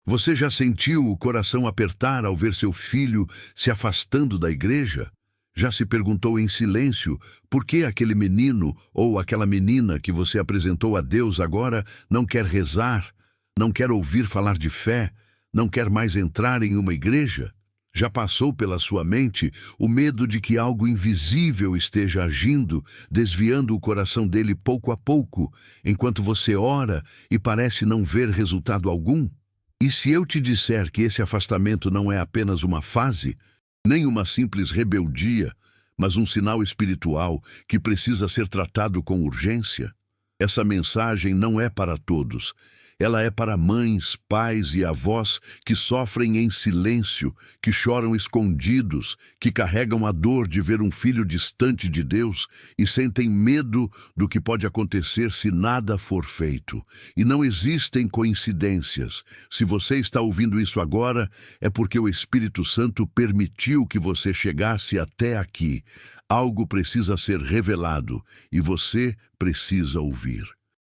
Você já sentiu o coração apertar ao ver seu filho se afastando da igreja? Já se perguntou em silêncio por que aquele menino ou aquela menina que você apresentou a Deus agora não quer rezar, não quer ouvir falar de fé, não quer mais entrar em uma igreja? Já passou pela sua mente o medo de que algo invisível esteja agindo, desviando o coração dele pouco a pouco, enquanto você ora e parece não ver resultado algum? E se eu te disser que esse afastamento não é apenas uma fase, nem uma simples rebeldia, mas um sinal espiritual que precisa ser tratado com urgência? Essa mensagem não é para todos. Ela é para mães, pais e avós que sofrem em silêncio, que choram escondidos, que carregam a dor de ver um filho distante de Deus e sentem medo do que pode acontecer se nada for feito. E não existem coincidências. Se você está ouvindo isso agora, é porque o Espírito Santo permitiu que você chegasse até aqui. Algo precisa ser revelado e você precisa ouvir.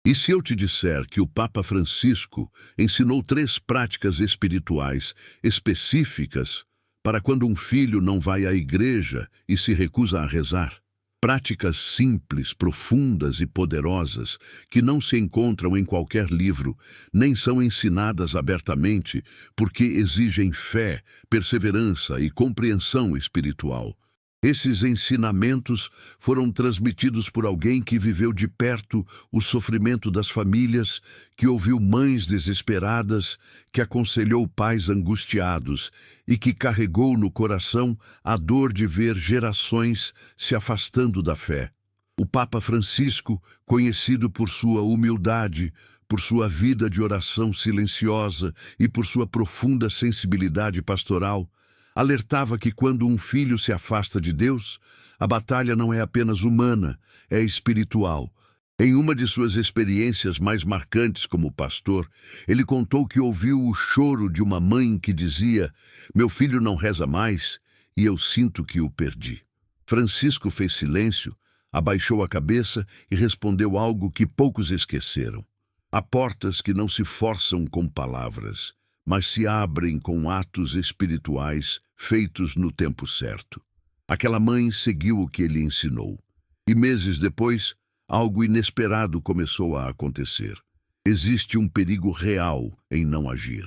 E se eu te disser que o Papa Francisco ensinou 3 práticas espirituais específicas para quando um filho não vai à igreja e se recusa a rezar? Práticas simples, profundas e poderosas que não se encontram em qualquer livro, nem são ensinadas abertamente, porque exigem fé, perseverança e compreensão espiritual. Esses ensinamentos foram transmitidos por alguém que viveu de perto o sofrimento das famílias, que ouviu mães desesperadas, que aconselhou pais angustiados e que carregou no coração a dor de ver gerações se afastando da fé. O Papa Francisco, conhecido por sua humildade, por sua vida de oração silenciosa e por sua profunda sensibilidade pastoral, alertava que quando um filho se afasta de Deus, a batalha não é apenas humana, é espiritual. Em uma de suas experiências mais marcantes como pastor, ele contou que ouviu o choro de uma mãe que dizia: "Meu filho não reza mais e eu sinto que o perdi." Francisco fez silêncio, abaixou a cabeça e respondeu algo que poucos esqueceram. Há portas que não se forçam com palavras, mas se abrem com atos espirituais feitos no tempo certo. Aquela mãe seguiu o que ele ensinou. E meses depois, algo inesperado começou a acontecer. Existe um perigo real em não agir.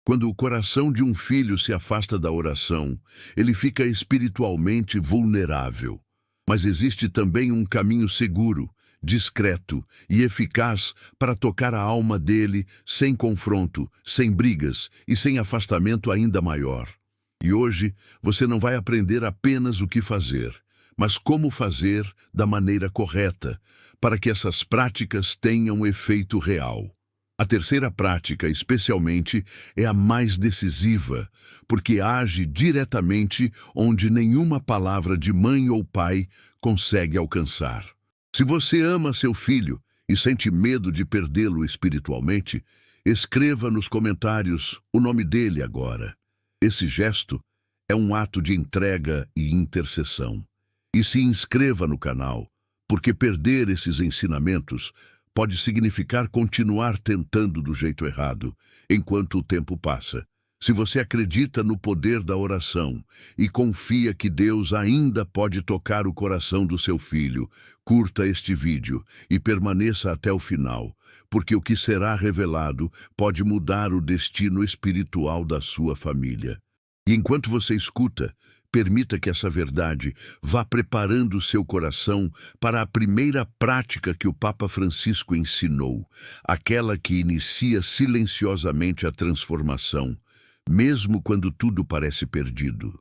Quando o coração de um filho se afasta da oração, ele fica espiritualmente vulnerável. Mas existe também um caminho seguro, discreto e eficaz para tocar a alma dele sem confronto, sem brigas e sem afastamento ainda maior. E hoje você não vai aprender apenas o que fazer, mas como fazer da maneira correta, para que essas práticas tenham efeito real. A terceira prática, especialmente, é a mais decisiva, porque age diretamente onde nenhuma palavra de mãe ou pai consegue alcançar. Se você ama seu filho e sente medo de perdê-lo espiritualmente, escreva nos comentários o nome dele agora. Esse gesto é um ato de entrega e intercessão. E se inscreva no canal, porque perder esses ensinamentos pode significar continuar tentando do jeito errado, enquanto o tempo passa. Se você acredita no poder da oração e confia que Deus ainda pode tocar o coração do seu filho, curta este vídeo e permaneça até o final, porque o que será revelado pode mudar o destino espiritual da sua família. E enquanto você escuta, permita que essa verdade vá preparando o seu coração para a primeira prática que o Papa Francisco ensinou, aquela que inicia silenciosamente a transformação, mesmo quando tudo parece perdido.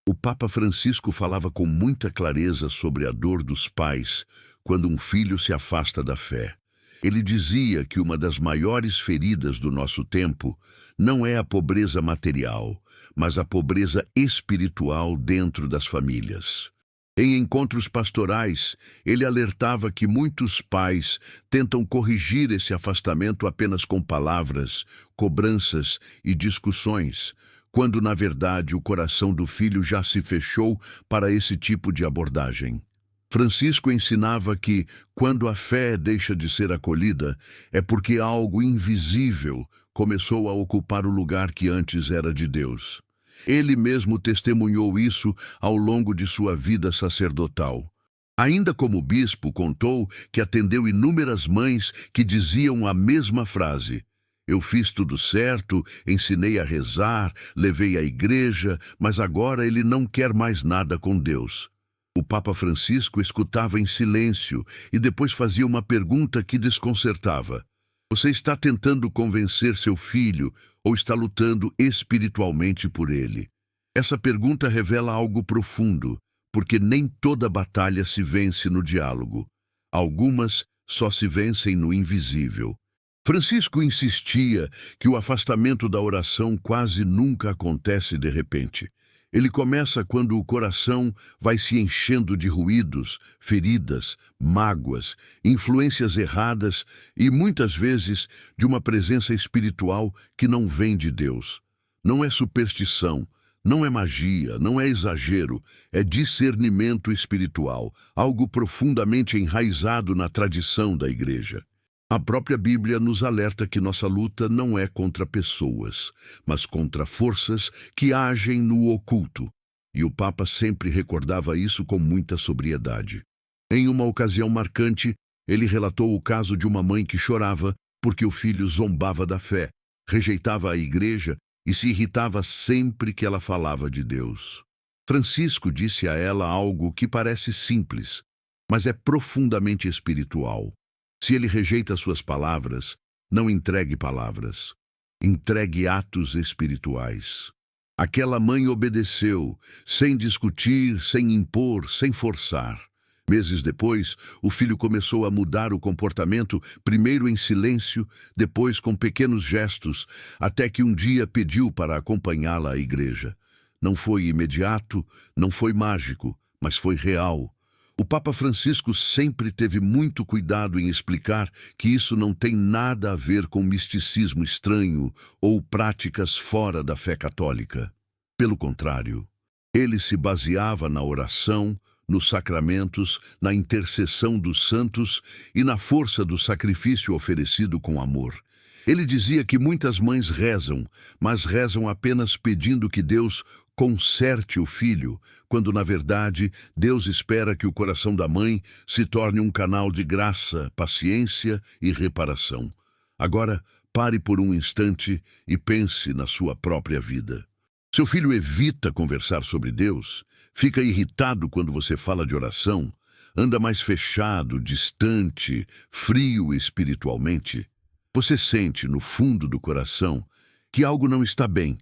O Papa Francisco falava com muita clareza sobre a dor dos pais quando um filho se afasta da fé. Ele dizia que uma das maiores feridas do nosso tempo não é a pobreza material, mas a pobreza espiritual dentro das famílias. Em encontros pastorais, ele alertava que muitos pais tentam corrigir esse afastamento apenas com palavras, cobranças e discussões, quando na verdade o coração do filho já se fechou para esse tipo de abordagem. Francisco ensinava que, quando a fé deixa de ser acolhida, é porque algo invisível começou a ocupar o lugar que antes era de Deus. Ele mesmo testemunhou isso ao longo de sua vida sacerdotal. Ainda como bispo, contou que atendeu inúmeras mães que diziam a mesma frase: "Eu fiz tudo certo, ensinei a rezar, levei à igreja, mas agora ele não quer mais nada com Deus." O Papa Francisco escutava em silêncio e depois fazia uma pergunta que desconcertava: "Você está tentando convencer seu filho ou está lutando espiritualmente por ele?" Essa pergunta revela algo profundo, porque nem toda batalha se vence no diálogo. Algumas só se vencem no invisível. Francisco insistia que o afastamento da oração quase nunca acontece de repente. Ele começa quando o coração vai se enchendo de ruídos, feridas, mágoas, influências erradas e, muitas vezes, de uma presença espiritual que não vem de Deus. Não é superstição, não é magia, não é exagero, é discernimento espiritual, algo profundamente enraizado na tradição da Igreja. A própria Bíblia nos alerta que nossa luta não é contra pessoas, mas contra forças que agem no oculto. E o Papa sempre recordava isso com muita sobriedade. Em uma ocasião marcante, ele relatou o caso de uma mãe que chorava porque o filho zombava da fé, rejeitava a igreja e se irritava sempre que ela falava de Deus. Francisco disse a ela algo que parece simples, mas é profundamente espiritual. Se ele rejeita suas palavras, não entregue palavras. Entregue atos espirituais. Aquela mãe obedeceu, sem discutir, sem impor, sem forçar. Meses depois, o filho começou a mudar o comportamento, primeiro em silêncio, depois com pequenos gestos, até que um dia pediu para acompanhá-la à igreja. Não foi imediato, não foi mágico, mas foi real. O Papa Francisco sempre teve muito cuidado em explicar que isso não tem nada a ver com misticismo estranho ou práticas fora da fé católica. Pelo contrário, ele se baseava na oração, nos sacramentos, na intercessão dos santos e na força do sacrifício oferecido com amor. Ele dizia que muitas mães rezam, mas rezam apenas pedindo que Deus conserte o filho, quando, na verdade, Deus espera que o coração da mãe se torne um canal de graça, paciência e reparação. Agora, pare por um instante e pense na sua própria vida. Seu filho evita conversar sobre Deus, fica irritado quando você fala de oração, anda mais fechado, distante, frio espiritualmente. Você sente, no fundo do coração, que algo não está bem,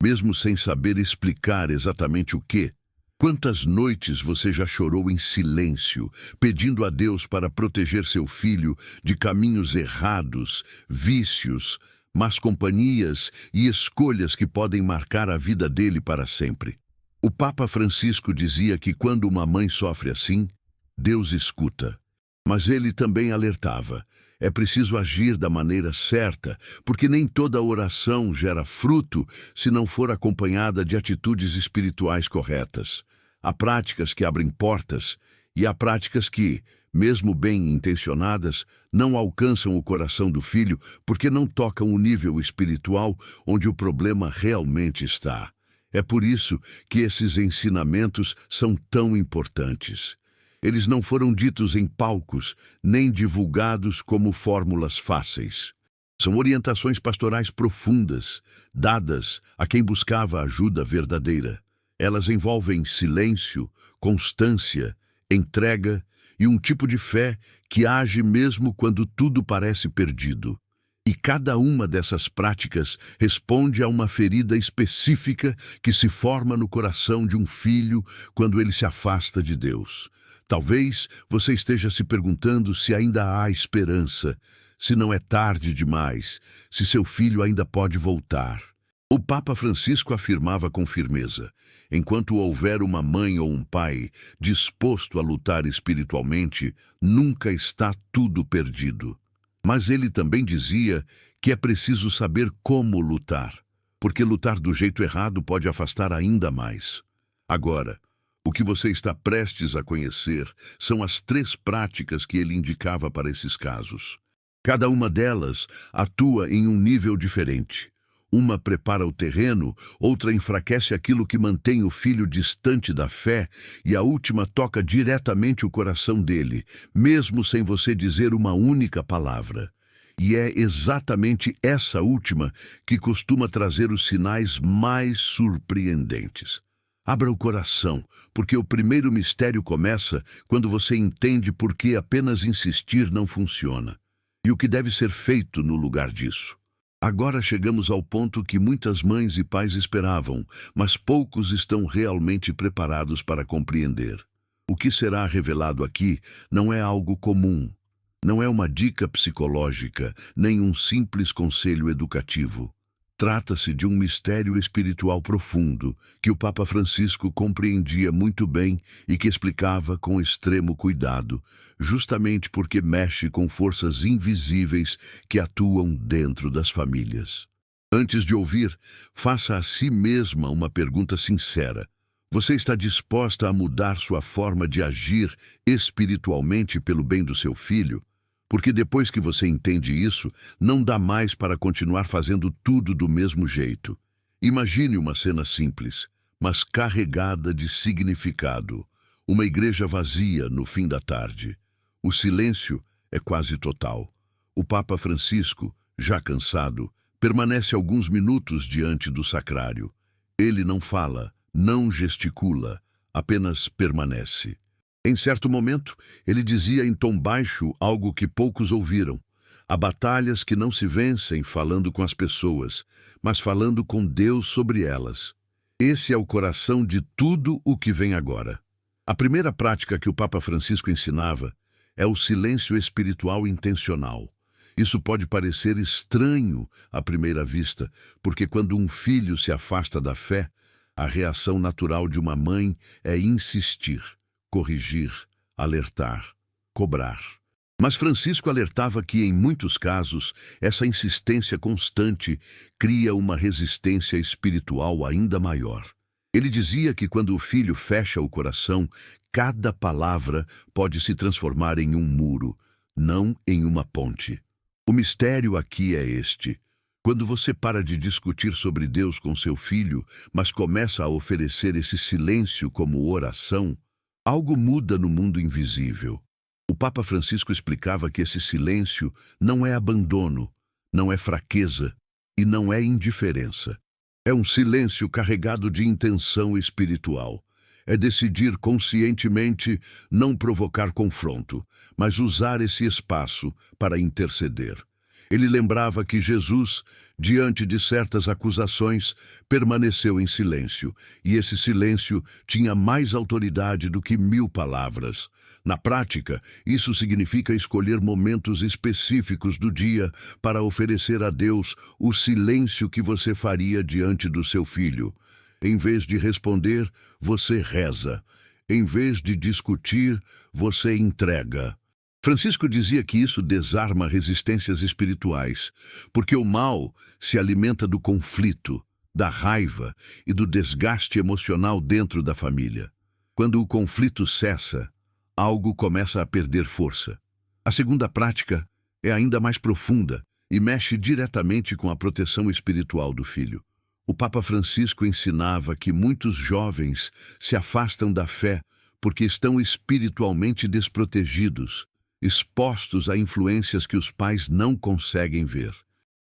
mesmo sem saber explicar exatamente o quê. Quantas noites você já chorou em silêncio, pedindo a Deus para proteger seu filho de caminhos errados, vícios, más companhias e escolhas que podem marcar a vida dele para sempre? O Papa Francisco dizia que quando uma mãe sofre assim, Deus escuta. Mas ele também alertava: é preciso agir da maneira certa, porque nem toda oração gera fruto se não for acompanhada de atitudes espirituais corretas. Há práticas que abrem portas e há práticas que, mesmo bem intencionadas, não alcançam o coração do filho porque não tocam o nível espiritual onde o problema realmente está. É por isso que esses ensinamentos são tão importantes. Eles não foram ditos em palcos, nem divulgados como fórmulas fáceis. São orientações pastorais profundas, dadas a quem buscava ajuda verdadeira. Elas envolvem silêncio, constância, entrega e um tipo de fé que age mesmo quando tudo parece perdido. E cada uma dessas práticas responde a uma ferida específica que se forma no coração de um filho quando ele se afasta de Deus. Talvez você esteja se perguntando se ainda há esperança, se não é tarde demais, se seu filho ainda pode voltar. O Papa Francisco afirmava com firmeza: enquanto houver uma mãe ou um pai disposto a lutar espiritualmente, nunca está tudo perdido. Mas ele também dizia que é preciso saber como lutar, porque lutar do jeito errado pode afastar ainda mais. Agora, O que você está prestes a conhecer são as 3 práticas que ele indicava para esses casos. Cada uma delas atua em um nível diferente. Uma prepara o terreno, outra enfraquece aquilo que mantém o filho distante da fé, e a última toca diretamente o coração dele, mesmo sem você dizer uma única palavra. E é exatamente essa última que costuma trazer os sinais mais surpreendentes. Abra o coração, porque o primeiro mistério começa quando você entende por que apenas insistir não funciona e o que deve ser feito no lugar disso. Agora chegamos ao ponto que muitas mães e pais esperavam, mas poucos estão realmente preparados para compreender. O que será revelado aqui não é algo comum, não é uma dica psicológica, nem um simples conselho educativo. Trata-se de um mistério espiritual profundo que o Papa Francisco compreendia muito bem e que explicava com extremo cuidado, justamente porque mexe com forças invisíveis que atuam dentro das famílias. Antes de ouvir, faça a si mesma uma pergunta sincera. Você está disposta a mudar sua forma de agir espiritualmente pelo bem do seu filho? Porque depois que você entende isso, não dá mais para continuar fazendo tudo do mesmo jeito. Imagine uma cena simples, mas carregada de significado. Uma igreja vazia no fim da tarde. O silêncio é quase total. O Papa Francisco, já cansado, permanece alguns minutos diante do sacrário. Ele não fala, não gesticula, apenas permanece. Em certo momento, ele dizia em tom baixo algo que poucos ouviram. Há batalhas que não se vencem falando com as pessoas, mas falando com Deus sobre elas. Esse é o coração de tudo o que vem agora. A primeira prática que o Papa Francisco ensinava é o silêncio espiritual intencional. Isso pode parecer estranho à primeira vista, porque quando um filho se afasta da fé, a reação natural de uma mãe é insistir, corrigir, alertar, cobrar. Mas Francisco alertava que, em muitos casos, essa insistência constante cria uma resistência espiritual ainda maior. Ele dizia que quando o filho fecha o coração, cada palavra pode se transformar em um muro, não em uma ponte. O mistério aqui é este. Quando você para de discutir sobre Deus com seu filho, mas começa a oferecer esse silêncio como oração, algo muda no mundo invisível. O Papa Francisco explicava que esse silêncio não é abandono, não é fraqueza e não é indiferença. É um silêncio carregado de intenção espiritual. É decidir conscientemente não provocar confronto, mas usar esse espaço para interceder. Ele lembrava que Jesus, diante de certas acusações, permaneceu em silêncio, e esse silêncio tinha mais autoridade do que 1000 palavras. Na prática, isso significa escolher momentos específicos do dia para oferecer a Deus o silêncio que você faria diante do seu filho. Em vez de responder, você reza. Em vez de discutir, você entrega. Francisco dizia que isso desarma resistências espirituais, porque o mal se alimenta do conflito, da raiva e do desgaste emocional dentro da família. Quando o conflito cessa, algo começa a perder força. A segunda prática é ainda mais profunda e mexe diretamente com a proteção espiritual do filho. O Papa Francisco ensinava que muitos jovens se afastam da fé porque estão espiritualmente desprotegidos, expostos a influências que os pais não conseguem ver.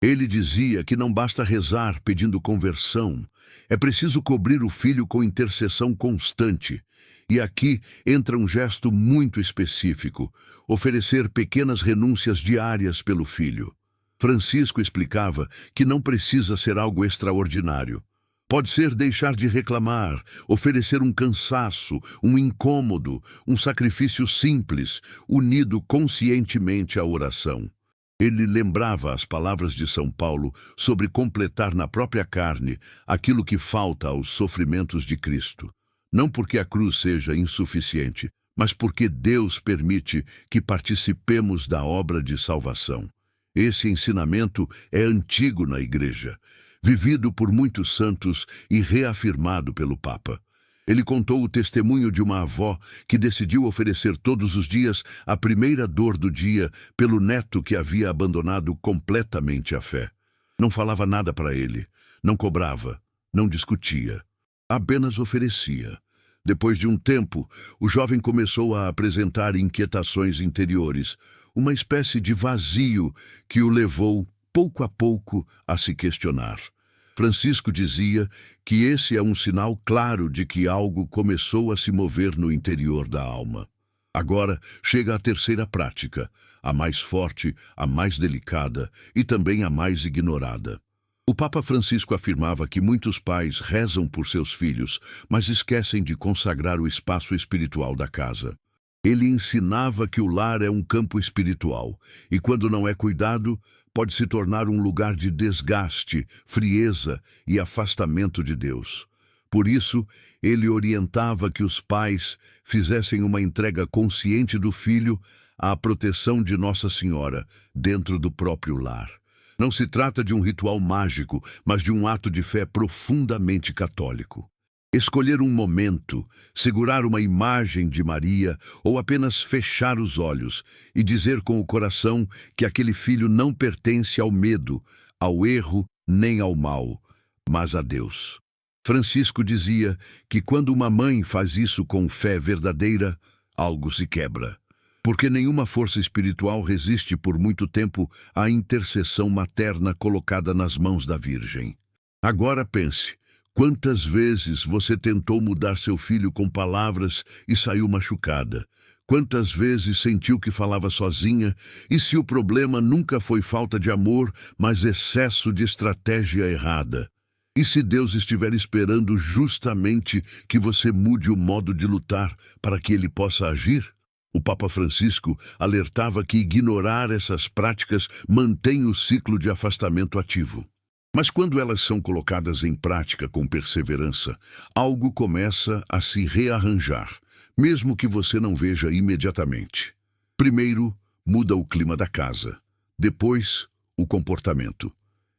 Ele dizia que não basta rezar pedindo conversão, é preciso cobrir o filho com intercessão constante. E aqui entra um gesto muito específico, oferecer pequenas renúncias diárias pelo filho. Francisco explicava que não precisa ser algo extraordinário. Pode ser deixar de reclamar, oferecer um cansaço, um incômodo, um sacrifício simples, unido conscientemente à oração. Ele lembrava as palavras de São Paulo sobre completar na própria carne aquilo que falta aos sofrimentos de Cristo. Não porque a cruz seja insuficiente, mas porque Deus permite que participemos da obra de salvação. Esse ensinamento é antigo na Igreja, vivido por muitos santos e reafirmado pelo Papa. Ele contou o testemunho de uma avó que decidiu oferecer todos os dias a primeira dor do dia pelo neto que havia abandonado completamente a fé. Não falava nada para ele, não cobrava, não discutia, apenas oferecia. Depois de um tempo, o jovem começou a apresentar inquietações interiores, uma espécie de vazio que o levou, pouco a pouco, a se questionar. Francisco dizia que esse é um sinal claro de que algo começou a se mover no interior da alma. Agora chega a terceira prática, a mais forte, a mais delicada e também a mais ignorada. O Papa Francisco afirmava que muitos pais rezam por seus filhos, mas esquecem de consagrar o espaço espiritual da casa. Ele ensinava que o lar é um campo espiritual e, quando não é cuidado, pode se tornar um lugar de desgaste, frieza e afastamento de Deus. Por isso, ele orientava que os pais fizessem uma entrega consciente do filho à proteção de Nossa Senhora dentro do próprio lar. Não se trata de um ritual mágico, mas de um ato de fé profundamente católico. Escolher um momento, segurar uma imagem de Maria ou apenas fechar os olhos e dizer com o coração que aquele filho não pertence ao medo, ao erro nem ao mal, mas a Deus. Francisco dizia que quando uma mãe faz isso com fé verdadeira, algo se quebra. Porque nenhuma força espiritual resiste por muito tempo à intercessão materna colocada nas mãos da Virgem. Agora pense, quantas vezes você tentou mudar seu filho com palavras e saiu machucada? Quantas vezes sentiu que falava sozinha? E se o problema nunca foi falta de amor, mas excesso de estratégia errada? E se Deus estiver esperando justamente que você mude o modo de lutar para que Ele possa agir? O Papa Francisco alertava que ignorar essas práticas mantém o ciclo de afastamento ativo. Mas quando elas são colocadas em prática com perseverança, algo começa a se rearranjar, mesmo que você não veja imediatamente. Primeiro, muda o clima da casa. Depois, o comportamento.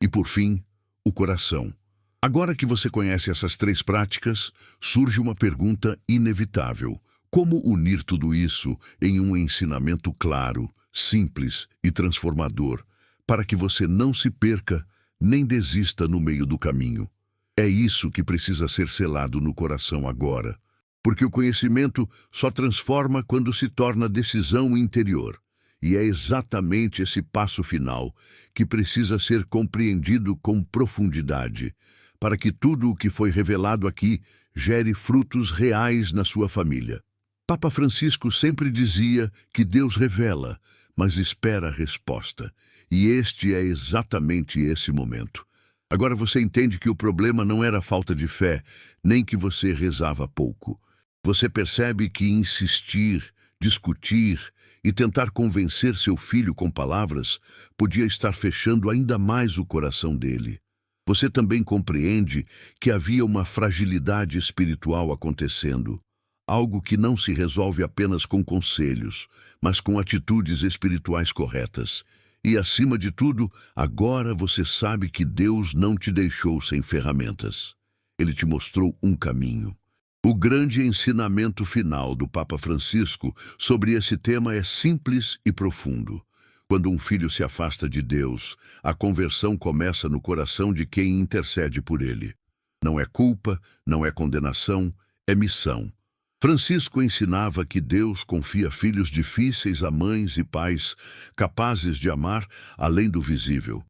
E, por fim, o coração. Agora que você conhece essas três práticas, surge uma pergunta inevitável. Como unir tudo isso em um ensinamento claro, simples e transformador, para que você não se perca nem desista no meio do caminho? É isso que precisa ser selado no coração agora, porque o conhecimento só transforma quando se torna decisão interior. E é exatamente esse passo final que precisa ser compreendido com profundidade, para que tudo o que foi revelado aqui gere frutos reais na sua família. Papa Francisco sempre dizia que Deus revela, mas espera a resposta. E este é exatamente esse momento. Agora você entende que o problema não era a falta de fé, nem que você rezava pouco. Você percebe que insistir, discutir e tentar convencer seu filho com palavras podia estar fechando ainda mais o coração dele. Você também compreende que havia uma fragilidade espiritual acontecendo. Algo que não se resolve apenas com conselhos, mas com atitudes espirituais corretas. E, acima de tudo, agora você sabe que Deus não te deixou sem ferramentas. Ele te mostrou um caminho. O grande ensinamento final do Papa Francisco sobre esse tema é simples e profundo. Quando um filho se afasta de Deus, a conversão começa no coração de quem intercede por ele. Não é culpa, não é condenação, é missão. Francisco ensinava que Deus confia filhos difíceis a mães e pais capazes de amar além do visível.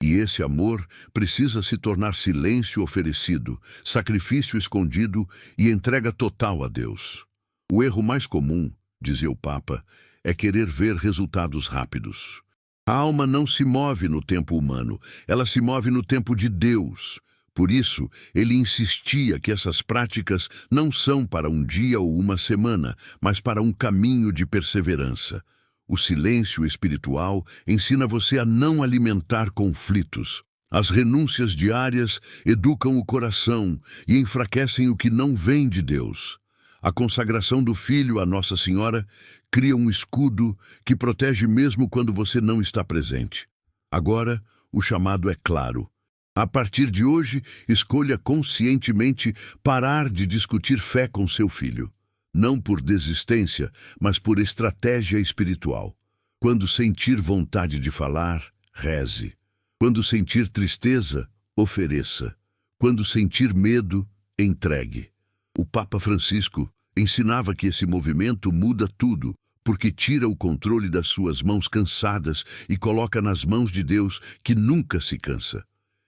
E esse amor precisa se tornar silêncio oferecido, sacrifício escondido e entrega total a Deus. O erro mais comum, dizia o Papa, é querer ver resultados rápidos. A alma não se move no tempo humano, ela se move no tempo de Deus. Por isso, ele insistia que essas práticas não são para um dia ou uma semana, mas para um caminho de perseverança. O silêncio espiritual ensina você a não alimentar conflitos. As renúncias diárias educam o coração e enfraquecem o que não vem de Deus. A consagração do filho a Nossa Senhora cria um escudo que protege mesmo quando você não está presente. Agora, o chamado é claro. A partir de hoje, escolha conscientemente parar de discutir fé com seu filho. Não por desistência, mas por estratégia espiritual. Quando sentir vontade de falar, reze. Quando sentir tristeza, ofereça. Quando sentir medo, entregue. O Papa Francisco ensinava que esse movimento muda tudo, porque tira o controle das suas mãos cansadas e coloca nas mãos de Deus, que nunca se cansa.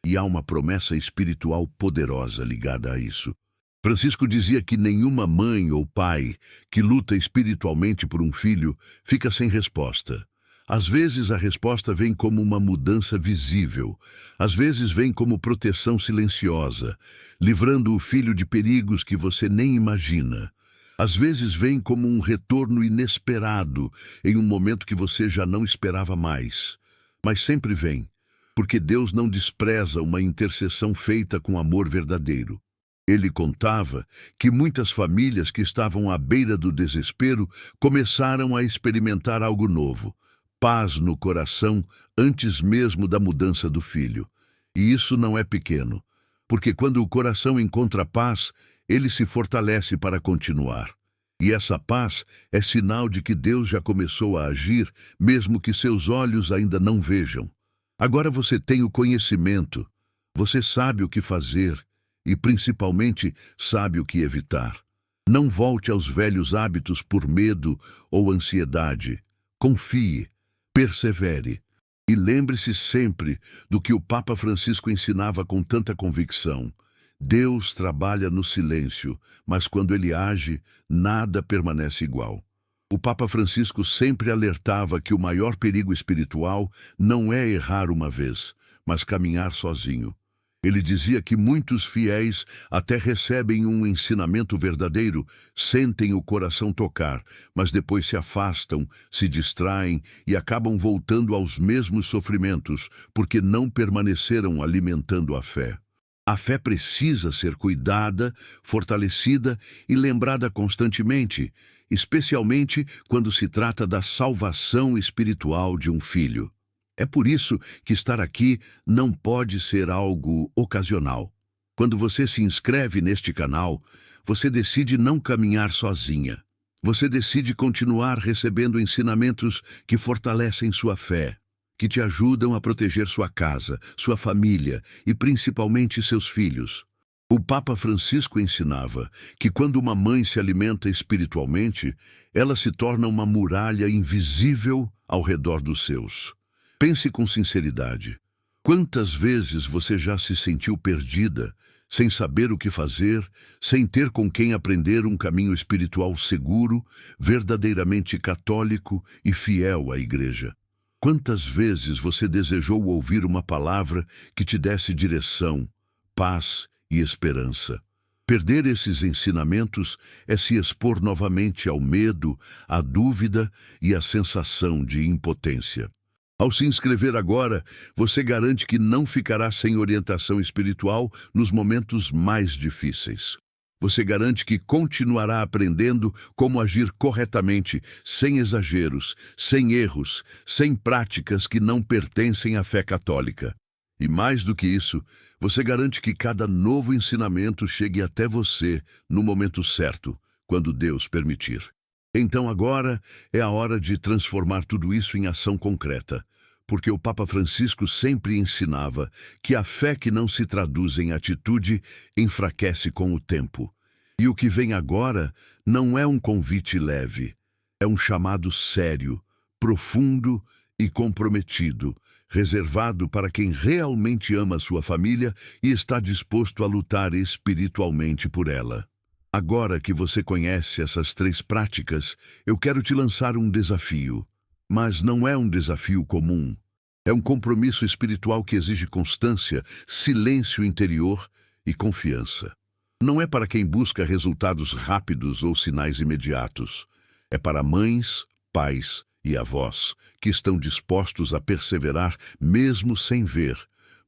E há uma promessa espiritual poderosa ligada a isso. Francisco dizia que nenhuma mãe ou pai que luta espiritualmente por um filho fica sem resposta. Às vezes a resposta vem como uma mudança visível, às vezes vem como proteção silenciosa, livrando o filho de perigos que você nem imagina. Às vezes vem como um retorno inesperado, em um momento que você já não esperava mais. Mas sempre vem, porque Deus não despreza uma intercessão feita com amor verdadeiro. Ele contava que muitas famílias que estavam à beira do desespero começaram a experimentar algo novo, paz no coração antes mesmo da mudança do filho. E isso não é pequeno, porque quando o coração encontra paz, ele se fortalece para continuar. E essa paz é sinal de que Deus já começou a agir, mesmo que seus olhos ainda não vejam. Agora você tem o conhecimento, você sabe o que fazer e, principalmente, sabe o que evitar. Não volte aos velhos hábitos por medo ou ansiedade. Confie, persevere e lembre-se sempre do que o Papa Francisco ensinava com tanta convicção. Deus trabalha no silêncio, mas quando ele age, nada permanece igual. O Papa Francisco sempre alertava que o maior perigo espiritual não é errar uma vez, mas caminhar sozinho. Ele dizia que muitos fiéis até recebem um ensinamento verdadeiro, sentem o coração tocar, mas depois se afastam, se distraem e acabam voltando aos mesmos sofrimentos, porque não permaneceram alimentando a fé. A fé precisa ser cuidada, fortalecida e lembrada constantemente, especialmente quando se trata da salvação espiritual de um filho. É por isso que estar aqui não pode ser algo ocasional. Quando você se inscreve neste canal, você decide não caminhar sozinha. Você decide continuar recebendo ensinamentos que fortalecem sua fé, que te ajudam a proteger sua casa, sua família e principalmente seus filhos. O Papa Francisco ensinava que quando uma mãe se alimenta espiritualmente, ela se torna uma muralha invisível ao redor dos seus. Pense com sinceridade. Quantas vezes você já se sentiu perdida, sem saber o que fazer, sem ter com quem aprender um caminho espiritual seguro, verdadeiramente católico e fiel à Igreja? Quantas vezes você desejou ouvir uma palavra que te desse direção, paz e esperança? Perder esses ensinamentos é se expor novamente ao medo, à dúvida e à sensação de impotência. Ao se inscrever agora, você garante que não ficará sem orientação espiritual nos momentos mais difíceis. Você garante que continuará aprendendo como agir corretamente, sem exageros, sem erros, sem práticas que não pertencem à fé católica. E mais do que isso, você garante que cada novo ensinamento chegue até você no momento certo, quando Deus permitir. Então agora é a hora de transformar tudo isso em ação concreta, porque o Papa Francisco sempre ensinava que a fé que não se traduz em atitude enfraquece com o tempo. E o que vem agora não é um convite leve, é um chamado sério, profundo e comprometido, reservado para quem realmente ama sua família e está disposto a lutar espiritualmente por ela. Agora que você conhece essas 3 práticas, eu quero te lançar um desafio. Mas não é um desafio comum. É um compromisso espiritual que exige constância, silêncio interior e confiança. Não é para quem busca resultados rápidos ou sinais imediatos. É para mães, pais e avós que estão dispostos a perseverar mesmo sem ver,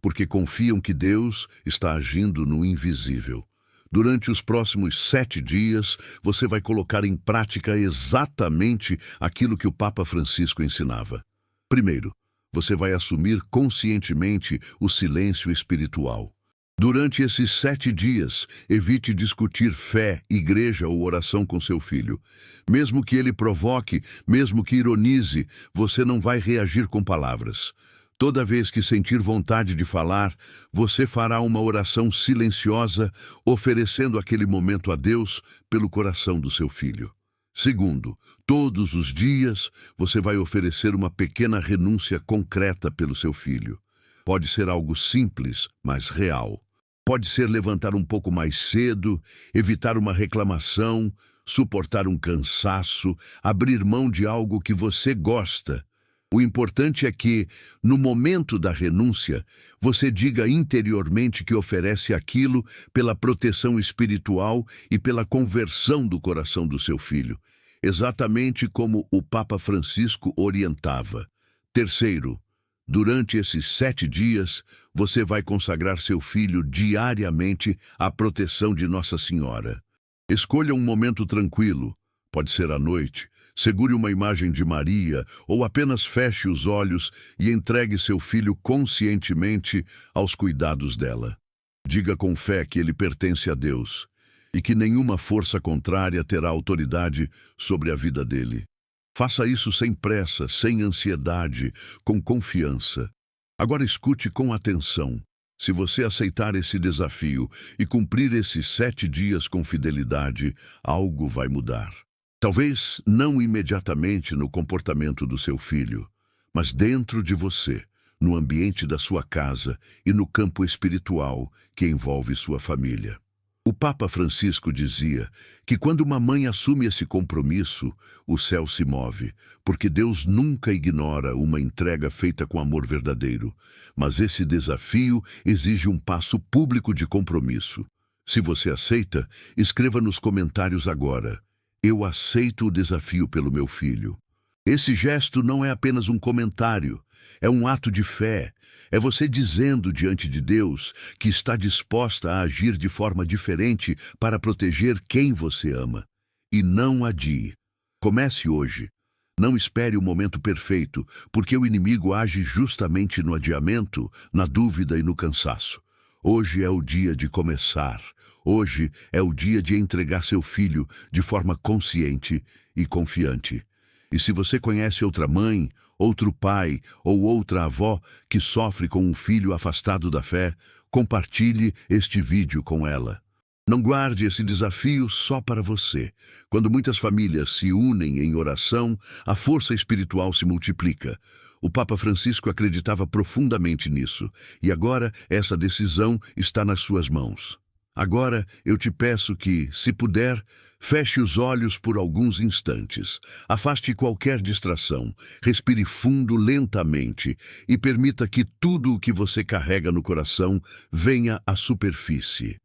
porque confiam que Deus está agindo no invisível. Durante os próximos 7 dias, você vai colocar em prática exatamente aquilo que o Papa Francisco ensinava. Primeiro, você vai assumir conscientemente o silêncio espiritual. Durante esses 7 dias, evite discutir fé, igreja ou oração com seu filho. Mesmo que ele provoque, mesmo que ironize, você não vai reagir com palavras. Toda vez que sentir vontade de falar, você fará uma oração silenciosa, oferecendo aquele momento a Deus pelo coração do seu filho. Segundo, todos os dias, você vai oferecer uma pequena renúncia concreta pelo seu filho. Pode ser algo simples, mas real. Pode ser levantar um pouco mais cedo, evitar uma reclamação, suportar um cansaço, abrir mão de algo que você gosta. O importante é que, no momento da renúncia, você diga interiormente que oferece aquilo pela proteção espiritual e pela conversão do coração do seu filho, exatamente como o Papa Francisco orientava. Terceiro, durante esses 7 dias, você vai consagrar seu filho diariamente à proteção de Nossa Senhora. Escolha um momento tranquilo, pode ser à noite, segure uma imagem de Maria ou apenas feche os olhos e entregue seu filho conscientemente aos cuidados dela. Diga com fé que ele pertence a Deus e que nenhuma força contrária terá autoridade sobre a vida dele. Faça isso sem pressa, sem ansiedade, com confiança. Agora escute com atenção. Se você aceitar esse desafio e cumprir esses 7 dias com fidelidade, algo vai mudar. Talvez não imediatamente no comportamento do seu filho, mas dentro de você, no ambiente da sua casa e no campo espiritual que envolve sua família. O Papa Francisco dizia que quando uma mãe assume esse compromisso, o céu se move, porque Deus nunca ignora uma entrega feita com amor verdadeiro. Mas esse desafio exige um passo público de compromisso. Se você aceita, escreva nos comentários agora: eu aceito o desafio pelo meu filho. Esse gesto não é apenas um comentário, é um ato de fé. É você dizendo diante de Deus que está disposta a agir de forma diferente para proteger quem você ama. E não adie. Comece hoje. Não espere o momento perfeito, porque o inimigo age justamente no adiamento, na dúvida e no cansaço. Hoje é o dia de começar. Hoje é o dia de entregar seu filho de forma consciente e confiante. E se você conhece outra mãe, outro pai ou outra avó que sofre com um filho afastado da fé, compartilhe este vídeo com ela. Não guarde esse desafio só para você. Quando muitas famílias se unem em oração, a força espiritual se multiplica. O Papa Francisco acreditava profundamente nisso, e agora essa decisão está nas suas mãos. Agora eu te peço que, se puder, feche os olhos por alguns instantes, afaste qualquer distração, respire fundo lentamente e permita que tudo o que você carrega no coração venha à superfície.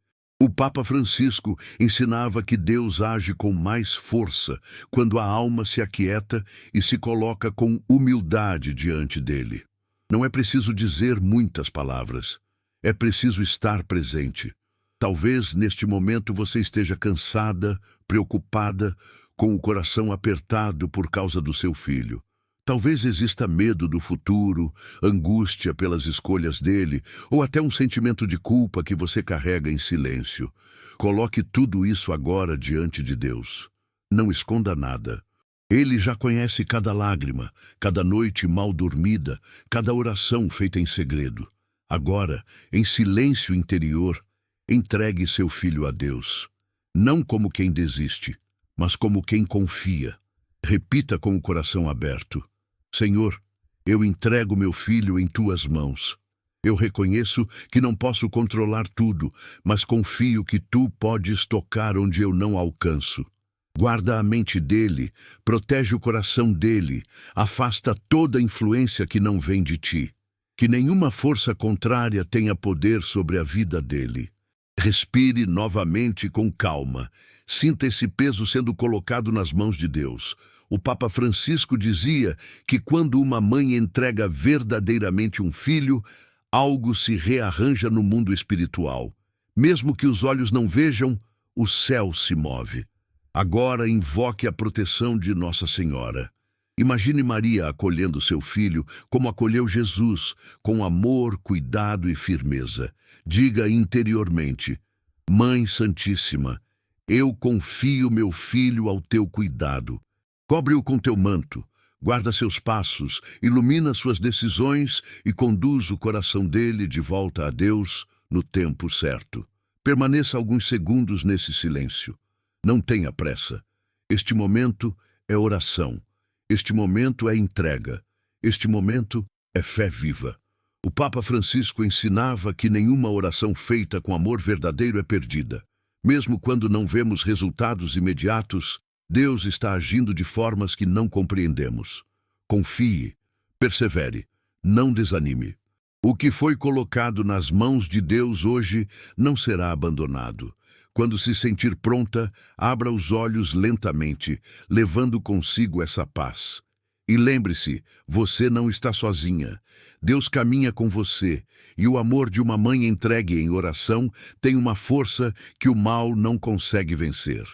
O Papa Francisco ensinava que Deus age com mais força quando a alma se aquieta e se coloca com humildade diante dele. Não é preciso dizer muitas palavras, é preciso estar presente. Talvez neste momento você esteja cansada, preocupada, com o coração apertado por causa do seu filho. Talvez exista medo do futuro, angústia pelas escolhas dele, ou até um sentimento de culpa que você carrega em silêncio. Coloque tudo isso agora diante de Deus. Não esconda nada. Ele já conhece cada lágrima, cada noite mal dormida, cada oração feita em segredo. Agora, em silêncio interior, entregue seu filho a Deus, não como quem desiste, mas como quem confia. Repita com o coração aberto: Senhor, eu entrego meu filho em tuas mãos. Eu reconheço que não posso controlar tudo, mas confio que tu podes tocar onde eu não alcanço. Guarda a mente dele, protege o coração dele, afasta toda influência que não vem de ti. Que nenhuma força contrária tenha poder sobre a vida dele. Respire novamente com calma. Sinta esse peso sendo colocado nas mãos de Deus. O Papa Francisco dizia que quando uma mãe entrega verdadeiramente um filho, algo se rearranja no mundo espiritual. Mesmo que os olhos não vejam, o céu se move. Agora invoque a proteção de Nossa Senhora. Imagine Maria acolhendo seu filho como acolheu Jesus, com amor, cuidado e firmeza. Diga interiormente: Mãe Santíssima, eu confio meu filho ao teu cuidado. Cobre-o com teu manto, guarda seus passos, ilumina suas decisões e conduz o coração dele de volta a Deus no tempo certo. Permaneça alguns segundos nesse silêncio. Não tenha pressa. Este momento é oração. Este momento é entrega. Este momento é fé viva. O Papa Francisco ensinava que nenhuma oração feita com amor verdadeiro é perdida. Mesmo quando não vemos resultados imediatos, Deus está agindo de formas que não compreendemos. Confie, persevere, não desanime. O que foi colocado nas mãos de Deus hoje não será abandonado. Quando se sentir pronta, abra os olhos lentamente, levando consigo essa paz. E lembre-se, você não está sozinha. Deus caminha com você, e o amor de uma mãe entregue em oração tem uma força que o mal não consegue vencer.